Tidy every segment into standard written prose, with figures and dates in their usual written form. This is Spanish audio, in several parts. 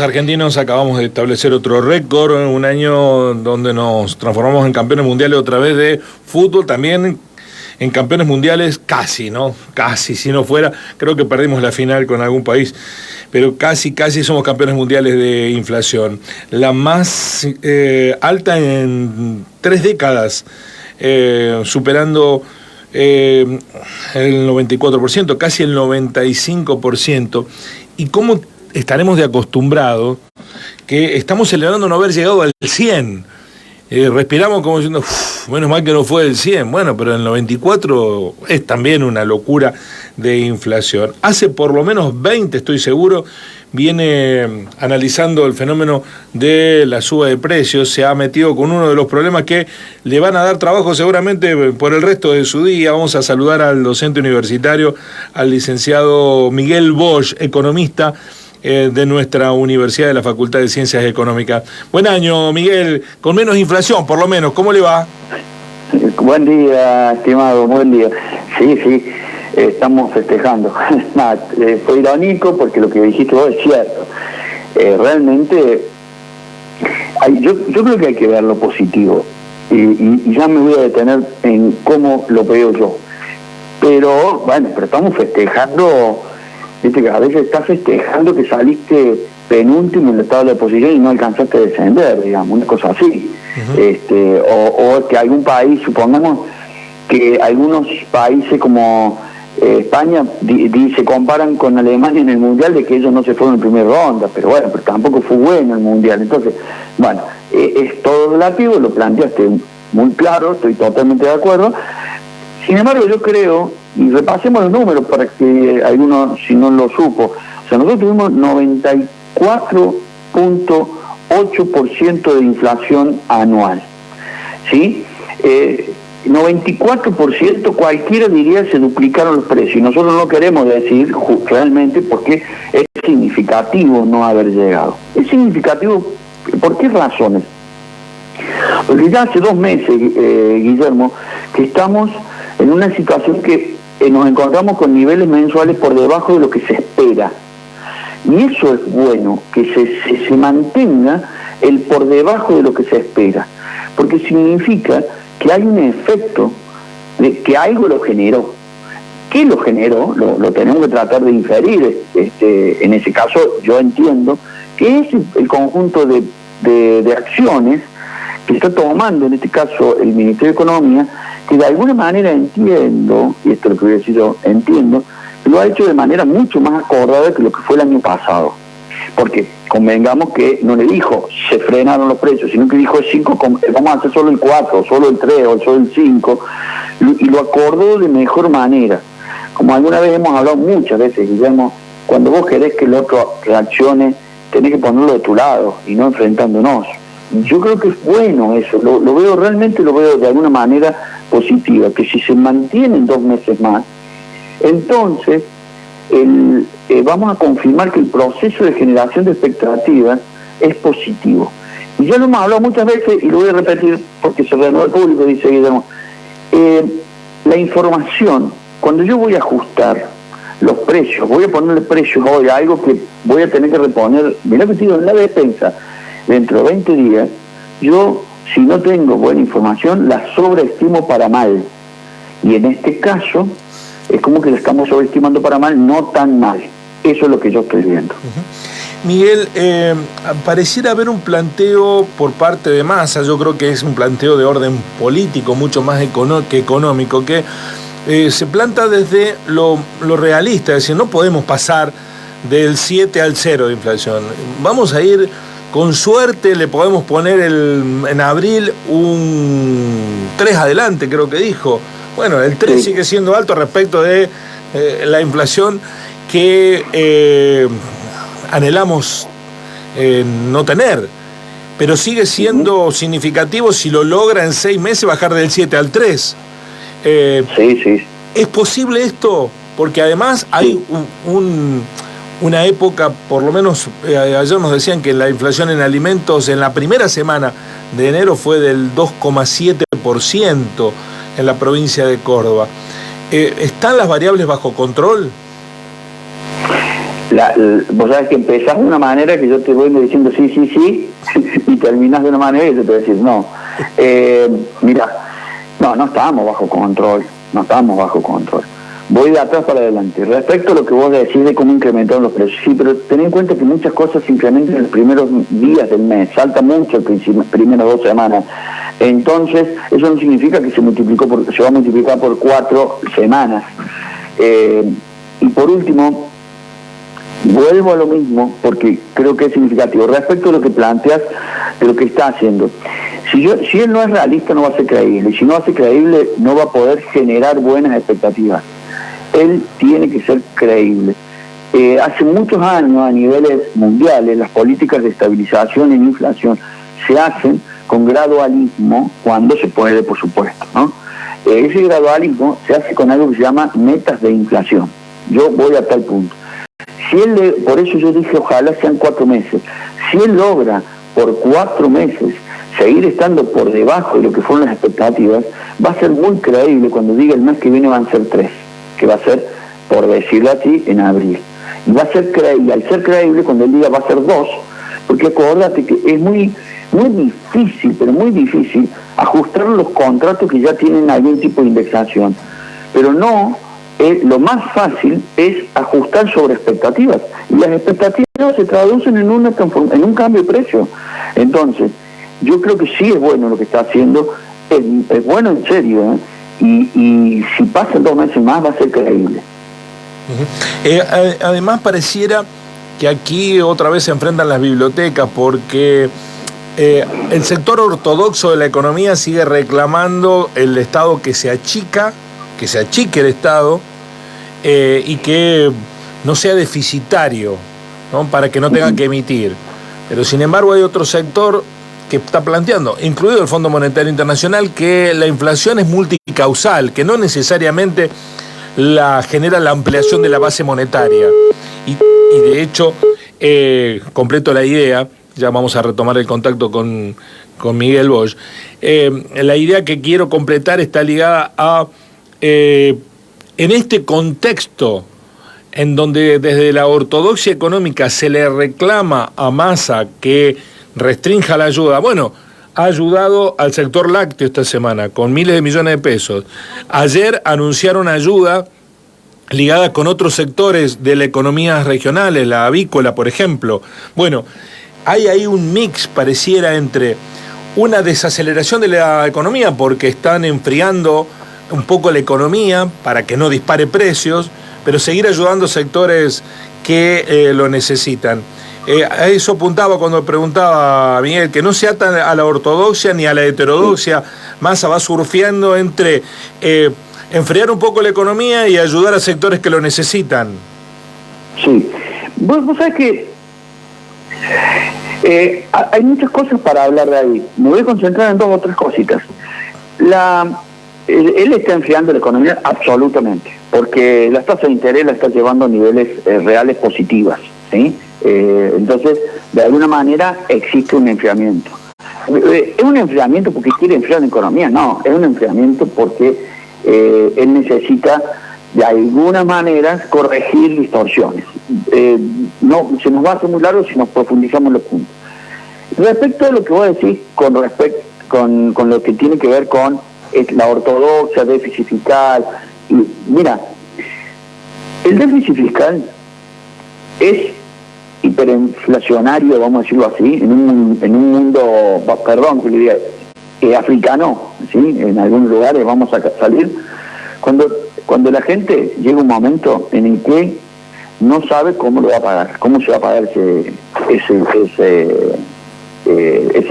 argentinos acabamos de establecer otro récord, un año donde nos transformamos en campeones mundiales otra vez de fútbol, también en campeones mundiales casi, ¿no? Casi, si no fuera, creo que perdimos la final con algún país, pero casi somos campeones mundiales de inflación. La más alta en 3 décadas, superando el 94%, casi el 95%. ¿Y cómo estaremos de acostumbrados que estamos celebrando no haber llegado al 100%? Respiramos como diciendo, menos mal que no fue el 100%. Bueno, pero el 94% es también una locura de inflación. Hace por lo menos 20, estoy seguro, viene analizando el fenómeno de la suba de precios, se ha metido con uno de los problemas que le van a dar trabajo seguramente por el resto de su día. Vamos a saludar al docente universitario, al licenciado Miguel Bosch, economista de nuestra Universidad de la Facultad de Ciencias Económicas. Buen año, Miguel, con menos inflación, por lo menos. ¿Cómo le va? Buen día, estimado, buen día. Sí, estamos festejando. Fue irónico porque lo que dijiste vos es cierto. Realmente, yo creo que hay que ver lo positivo. Y ya me voy a detener en cómo lo veo yo. Pero estamos festejando. Viste que a veces estás festejando que saliste penúltimo en la tabla de posición y no alcanzaste a descender, digamos, una cosa así. O que algún país, supongamos que algunos países como España se comparan con Alemania en el Mundial de que ellos no se fueron en primera ronda, pero tampoco fue bueno el Mundial. Entonces, es todo relativo, lo planteaste muy claro, estoy totalmente de acuerdo. Sin embargo, yo creo, y repasemos los números para que algunos, si no lo supo, o sea, nosotros tuvimos 94.8% de inflación anual, ¿sí? 94% cualquiera diría se duplicaron los precios, y nosotros no queremos decir realmente porque es significativo no haber llegado. Es significativo, ¿por qué razones? Porque ya hace 2 meses, Guillermo, que estamos en una situación que nos encontramos con niveles mensuales por debajo de lo que se espera. Y eso es bueno, que se mantenga el por debajo de lo que se espera, porque significa que hay un efecto de que algo lo generó. ¿Qué lo generó? Lo tenemos que tratar de inferir. En ese caso yo entiendo que es el conjunto de acciones que está tomando en este caso el Ministerio de Economía, que de alguna manera entiendo, y esto es lo que voy a decir yo, entiendo, lo ha hecho de manera mucho más acordada que lo que fue el año pasado. Porque convengamos que no le dijo se frenaron los precios, sino que dijo 5, vamos a hacer solo el 4, solo el 3 o solo el 5, y lo acordó de mejor manera. Como alguna vez hemos hablado muchas veces, Guillermo, cuando vos querés que el otro reaccione, tenés que ponerlo de tu lado y no enfrentándonos. Yo creo que es bueno eso, lo veo de alguna manera positiva, que si se mantienen 2 meses más, entonces vamos a confirmar que el proceso de generación de expectativas es positivo. Y ya lo hemos hablado muchas veces y lo voy a repetir porque se renueva el público, dice Guillermo. La información, cuando yo voy a ajustar los precios, voy a ponerle precios hoy a algo que voy a tener que reponer, mirá que digo, en la despensa, dentro de 20 días, yo, si no tengo buena información, la sobreestimo para mal. Y en este caso, es como que la estamos sobreestimando para mal, no tan mal. Eso es lo que yo estoy viendo. Miguel, pareciera haber un planteo por parte de Massa, yo creo que es un planteo de orden político, mucho más que económico, que se planta desde lo realista, es decir, no podemos pasar del 7 al 0 de inflación. Vamos a ir... Con suerte le podemos poner en abril un 3 adelante, creo que dijo. Bueno, el 3 sigue siendo alto respecto de la inflación que anhelamos no tener. Pero sigue siendo significativo si lo logra en 6 meses bajar del 7 al 3. Sí. ¿Es posible esto? Porque además hay una época, por lo menos ayer nos decían que la inflación en alimentos en la primera semana de enero fue del 2,7% en la provincia de Córdoba. ¿Están las variables bajo control? Vos sabés que empezás de una manera que yo te voy diciendo sí, y terminás de una manera y yo te voy a decir no. Mira, no estábamos bajo control, Voy de atrás para adelante. Respecto a lo que vos decís de cómo incrementaron los precios, sí, pero ten en cuenta que muchas cosas se incrementan en los primeros días del mes, salta mucho las primeras 2 semanas. Entonces, eso no significa que se va a multiplicar por 4 semanas. Y por último, vuelvo a lo mismo, porque creo que es significativo. Respecto a lo que planteas, de lo que está haciendo. Si él no es realista, no va a ser creíble. Y si no va a ser creíble, no va a poder generar buenas expectativas. Él tiene que ser creíble. Hace muchos años, a niveles mundiales, las políticas de estabilización e inflación se hacen con gradualismo, cuando se puede, por supuesto, ¿no? Ese gradualismo se hace con algo que se llama metas de inflación. Yo voy a tal punto. Por eso yo dije, ojalá sean 4 meses. Si él logra por 4 meses seguir estando por debajo de lo que fueron las expectativas, va a ser muy creíble cuando diga el mes que viene van a ser 3, que va a ser, por decirlo así, en abril. Y va a ser creíble, al ser creíble cuando él diga va a ser 2, porque acordate que es muy difícil, pero muy difícil, ajustar los contratos que ya tienen algún tipo de indexación. Pero no, lo más fácil es ajustar sobre expectativas. Y las expectativas se traducen en un cambio de precio. Entonces, yo creo que sí es bueno lo que está haciendo, es bueno en serio, y si pasan 2 meses más va a ser creíble. Además pareciera que aquí otra vez se enfrentan las bibliotecas, porque el sector ortodoxo de la economía sigue reclamando el Estado que se achique el Estado, y que no sea deficitario, ¿no? Para que no tenga que emitir. Pero sin embargo hay otro sector que está planteando, incluido el Fondo Monetario Internacional, que la inflación es multicausal, que no necesariamente genera la ampliación de la base monetaria. Y de hecho, completo la idea, ya vamos a retomar el contacto con Miguel Bosch. La idea que quiero completar está ligada a, en este contexto en donde desde la ortodoxia económica se le reclama a Massa que restrinja la ayuda. Bueno, ha ayudado al sector lácteo esta semana con miles de millones de pesos. Ayer anunciaron ayuda ligada con otros sectores de la economía regionales, la avícola, por ejemplo. Bueno, hay ahí un mix, pareciera, entre una desaceleración de la economía porque están enfriando un poco la economía para que no dispare precios, pero seguir ayudando sectores que lo necesitan. A eso apuntaba cuando preguntaba a Miguel, que no se ata a la ortodoxia ni a la heterodoxia. Massa va surfeando entre enfriar un poco la economía y ayudar a sectores que lo necesitan. Sí, vos sabés que hay muchas cosas para hablar de ahí. Me voy a concentrar en 2 o 3 cositas. Él está enfriando la economía absolutamente, porque las tasas de interés la está llevando a niveles reales positivas, ¿sí? Entonces, de alguna manera existe un enfriamiento. ¿Es un enfriamiento porque quiere enfriar la economía? No, es un enfriamiento porque él necesita de alguna manera corregir distorsiones. No, se nos va a hacer muy largo si nos profundizamos los puntos. Respecto a lo que vos decís con lo que tiene que ver con la ortodoxia, déficit fiscal, mira, el déficit fiscal es hiperinflacionario, vamos a decirlo así, en un mundo, perdón que le diga, africano, ¿sí? En algunos lugares vamos a salir, cuando la gente llega un momento en el que no sabe cómo lo va a pagar, cómo se va a pagar ese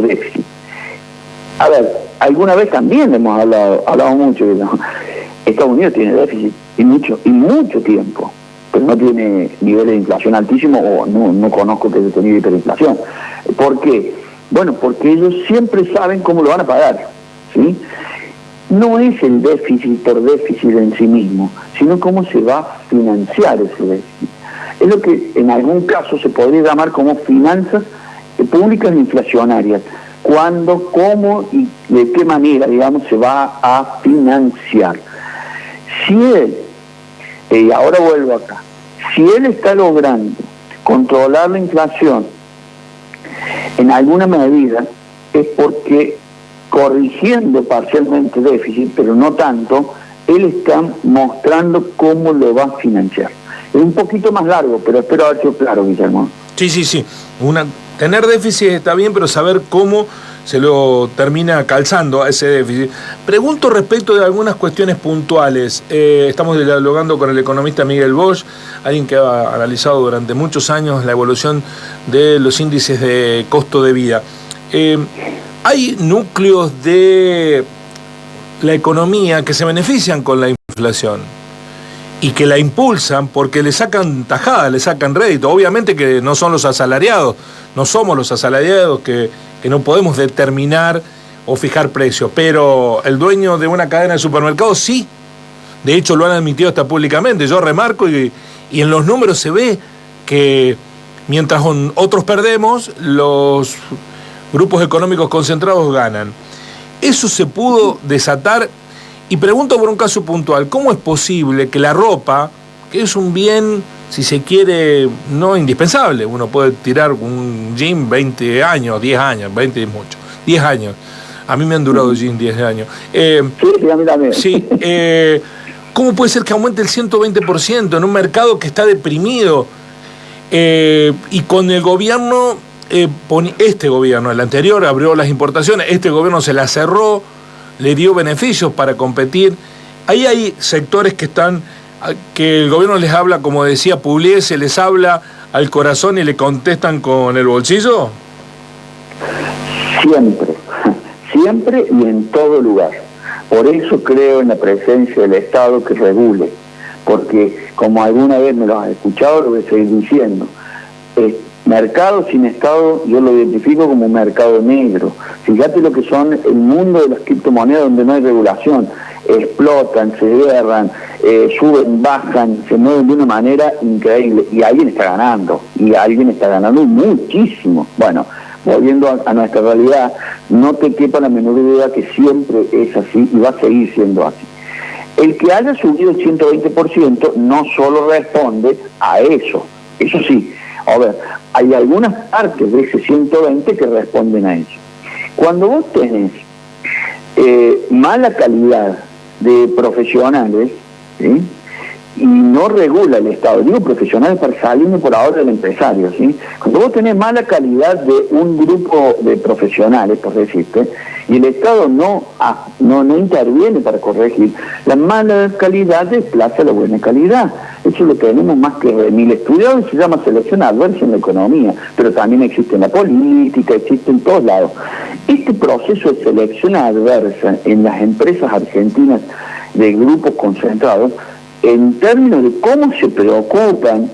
déficit. A ver, alguna vez también hemos hablado mucho, ¿no? Estados Unidos tiene déficit y mucho tiempo, pero no tiene niveles de inflación altísimos, o no conozco que haya tenido hiperinflación. ¿Por qué? Bueno, porque ellos siempre saben cómo lo van a pagar, ¿sí? No es el déficit por déficit en sí mismo, sino cómo se va a financiar ese déficit. Es lo que en algún caso se podría llamar como finanzas públicas inflacionarias. Cuándo, cómo y de qué manera, digamos, se va a financiar. Si él, y ahora vuelvo acá, Si él está logrando controlar la inflación en alguna medida, es porque corrigiendo parcialmente déficit, pero no tanto, él está mostrando cómo lo va a financiar. Es un poquito más largo, pero espero haber sido claro, Guillermo. Sí. Tener déficit está bien, pero saber cómo se lo termina calzando a ese déficit. Pregunto respecto de algunas cuestiones puntuales. Estamos dialogando con el economista Miguel Bosch, alguien que ha analizado durante muchos años la evolución de los índices de costo de vida. Hay núcleos de la economía que se benefician con la inflación y que la impulsan porque le sacan tajada, le sacan rédito. Obviamente que no son los asalariados, no somos los asalariados que no podemos determinar o fijar precios, pero el dueño de una cadena de supermercados sí. De hecho lo han admitido hasta públicamente. Yo remarco y en los números se ve que mientras otros perdemos, los grupos económicos concentrados ganan. Eso se pudo desatar. Y pregunto por un caso puntual, ¿cómo es posible que la ropa, que es un bien, si se quiere, no indispensable, uno puede tirar un jean 20 años, 10 años, 20 es mucho, 10 años, a mí me han durado jean 10 años. Sí, a mí también. Sí, ¿cómo puede ser que aumente el 120% en un mercado que está deprimido? Y con el gobierno, este gobierno, el anterior, abrió las importaciones, este gobierno se las cerró, le dio beneficios para competir. Ahí hay sectores que el gobierno les habla, como decía Pugliese, les habla al corazón y le contestan con el bolsillo. Siempre y en todo lugar. Por eso creo en la presencia del Estado que regule, porque como alguna vez me lo has escuchado, lo voy a seguir diciendo. Mercado sin Estado yo lo identifico como un mercado negro. Fíjate lo que son el mundo de las criptomonedas donde no hay regulación. Explotan, se derran, suben, bajan, se mueven de una manera increíble. Y alguien está ganando muchísimo. Bueno, volviendo a nuestra realidad, no te quepa la menor duda que siempre es así y va a seguir siendo así. El que haya subido el 120% no solo responde a eso sí. A ver, hay algunas partes de ese 120 que responden a eso. Cuando vos tenés mala calidad de profesionales, ¿sí?, y no regula el Estado, digo profesionales para salirme por ahora del empresario, ¿sí? Cuando vos tenés mala calidad de un grupo de profesionales, por decirte, y el Estado no interviene para corregir, la mala calidad desplaza la buena calidad. Eso lo tenemos más que mil estudiados, se llama selección adversa en la economía, pero también existe en la política, existe en todos lados. Este proceso de selección adversa en las empresas argentinas de grupos concentrados, en términos de cómo se preocupan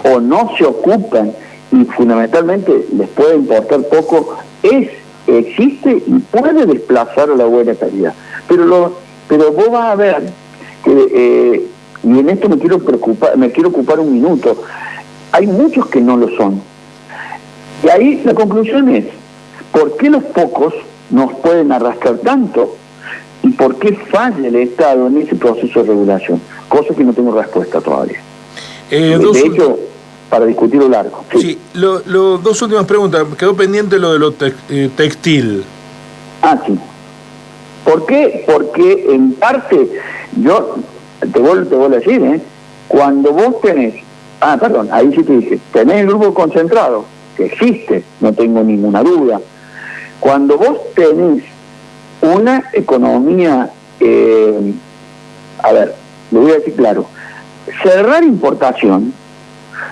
o no se ocupan, y fundamentalmente les puede importar poco, existe y puede desplazar a la buena calidad. Pero vos vas a ver que, y en esto me quiero ocupar un minuto, hay muchos que no lo son. Y ahí la conclusión es, ¿por qué los pocos nos pueden arrastrar tanto? ¿Y por qué falla el Estado en ese proceso de regulación? Cosa que no tengo respuesta todavía. De hecho, para discutirlo largo. Sí, dos últimas preguntas. Quedó pendiente lo de lo textil. Sí. ¿Por qué? Porque en parte, yo te vuelvo a decir, cuando vos tenés, ahí sí te dije, tenés el grupo concentrado, que existe, no tengo ninguna duda. Cuando vos tenés una economía, lo voy a decir claro, cerrar importación,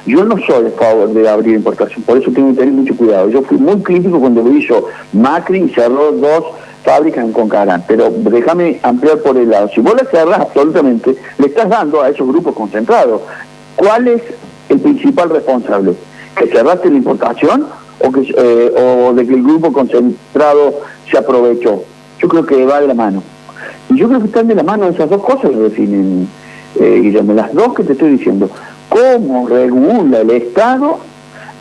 yo no soy a favor de abrir importación, por eso tengo que tener mucho cuidado. Yo fui muy crítico cuando lo hizo Macri y cerró 2 fábricas en Concarán, pero déjame ampliar por el lado. Si vos la cerrás absolutamente, le estás dando a esos grupos concentrados. ¿Cuál es el principal responsable? ¿Que cerraste la importación o de que el grupo concentrado se aprovechó? Yo creo que va de la mano. Y yo creo que están de la mano esas dos cosas, lo definen, Guillermo, las dos que te estoy diciendo. ¿Cómo regula el Estado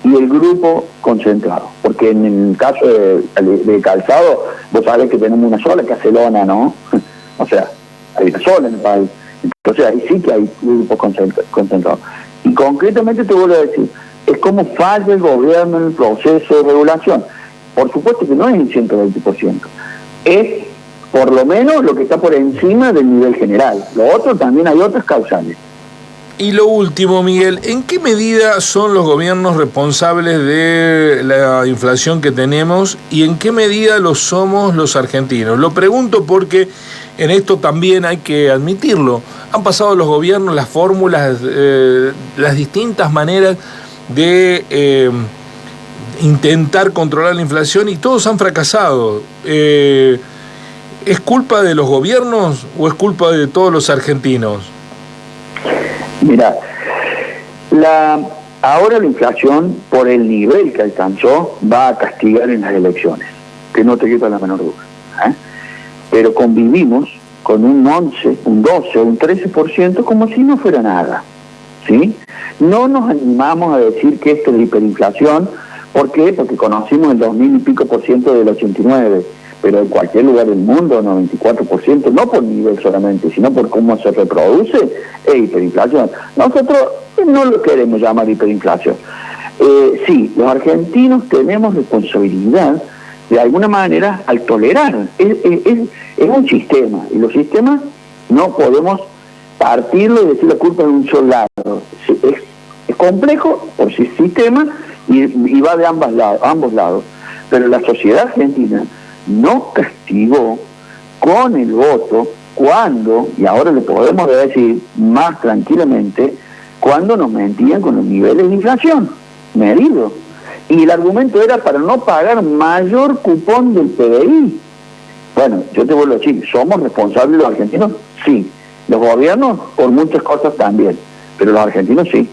y el grupo concentrado? Porque en el caso de calzado, vos sabés que tenemos una sola, que hace lona, ¿no? O sea, hay una sola en el país. Entonces ahí sí que hay grupos concentrados. Y concretamente te vuelvo a decir, es como falla el gobierno en el proceso de regulación. Por supuesto que no es el 120%, es por lo menos lo que está por encima del nivel general. Lo otro también hay otras causales. Y lo último, Miguel, ¿en qué medida son los gobiernos responsables de la inflación que tenemos y en qué medida lo somos los argentinos? Lo pregunto porque en esto también hay que admitirlo. Han pasado los gobiernos, las fórmulas, las distintas maneras de intentar controlar la inflación y todos han fracasado. ¿Es culpa de los gobiernos o es culpa de todos los argentinos? Mira, ahora la inflación, por el nivel que alcanzó, va a castigar en las elecciones, que no te quepa la menor duda. Pero convivimos con un 11, un 12, un 13% como si no fuera nada, ¿sí? No nos animamos a decir que esto es hiperinflación. ¿Por qué? Porque conocimos el 2000 y pico por ciento del 89%. Pero en cualquier lugar del mundo, 94%, no por nivel solamente, sino por cómo se reproduce, es hiperinflación. Nosotros no lo queremos llamar hiperinflación. Sí, los argentinos tenemos responsabilidad, de alguna manera, al tolerar. Es un sistema, y los sistemas no podemos partirlo y decir la culpa de un solo lado. Es complejo por su sistema y va de ambos lados. Pero la sociedad argentina no castigó con el voto cuando, y ahora le podemos decir más tranquilamente, cuando nos mentían con los niveles de inflación medidos. Y el argumento era para no pagar mayor cupón del PBI. Bueno, yo te vuelvo a decir, ¿somos responsables los argentinos? Sí. Los gobiernos, por muchas cosas también, pero los argentinos sí.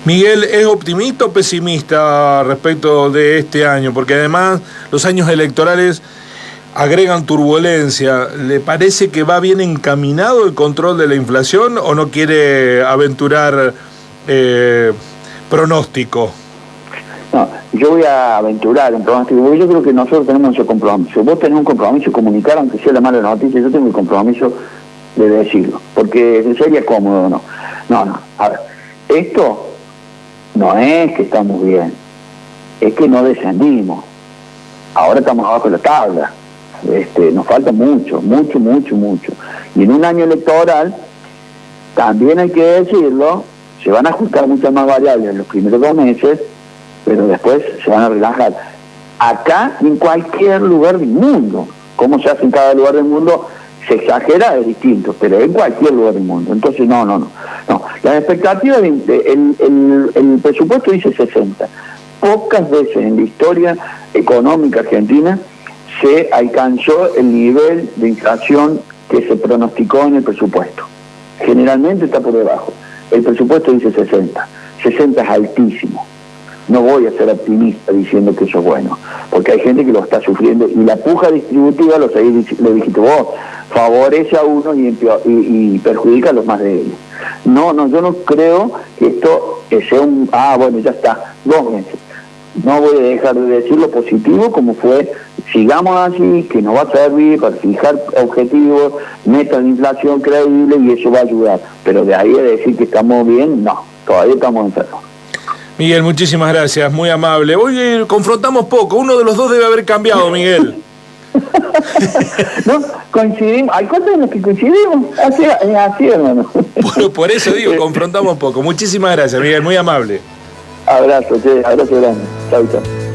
Miguel, ¿es optimista o pesimista respecto de este año? Porque además los años electorales agregan turbulencia. ¿Le parece que va bien encaminado el control de la inflación o no quiere aventurar pronóstico? No, yo voy a aventurar un pronóstico, porque yo creo que nosotros tenemos ese compromiso. Vos tenés un compromiso de comunicar, aunque sea la mala noticia, yo tengo el compromiso de decirlo, porque sería cómodo, ¿no? No, a ver, esto no es que estamos bien, es que no descendimos. Ahora estamos abajo de la tabla. Nos falta mucho. Y en un año electoral, también hay que decirlo, se van a ajustar muchas más variables en los primeros 2 meses, pero después se van a relajar. Acá y en cualquier lugar del mundo. Cómo se hace en cada lugar del mundo se exagera, es distinto, pero en cualquier lugar del mundo. Entonces, no. La expectativa, el presupuesto dice 60. Pocas veces en la historia económica argentina se alcanzó el nivel de inflación que se pronosticó en el presupuesto. Generalmente está por debajo. El presupuesto dice 60. 60 es altísimo. No voy a ser optimista diciendo que eso es bueno, porque hay gente que lo está sufriendo, y la puja distributiva, lo dijiste vos, favorece a unos y perjudica a los más débiles. No, yo no creo que esto sea bueno, ya está, 2 meses. No voy a dejar de decir lo positivo como fue, sigamos así, que nos va a servir para fijar objetivos, metas de inflación creíbles, y eso va a ayudar. Pero de ahí a decir que estamos bien, no, todavía estamos enfermos. Miguel, muchísimas gracias, muy amable. Hoy confrontamos poco, uno de los dos debe haber cambiado, Miguel. No, coincidimos, hay cosas en las que coincidimos, así hermano. Bueno, por eso digo, confrontamos poco. Muchísimas gracias, Miguel, muy amable. Abrazo grande. Chau.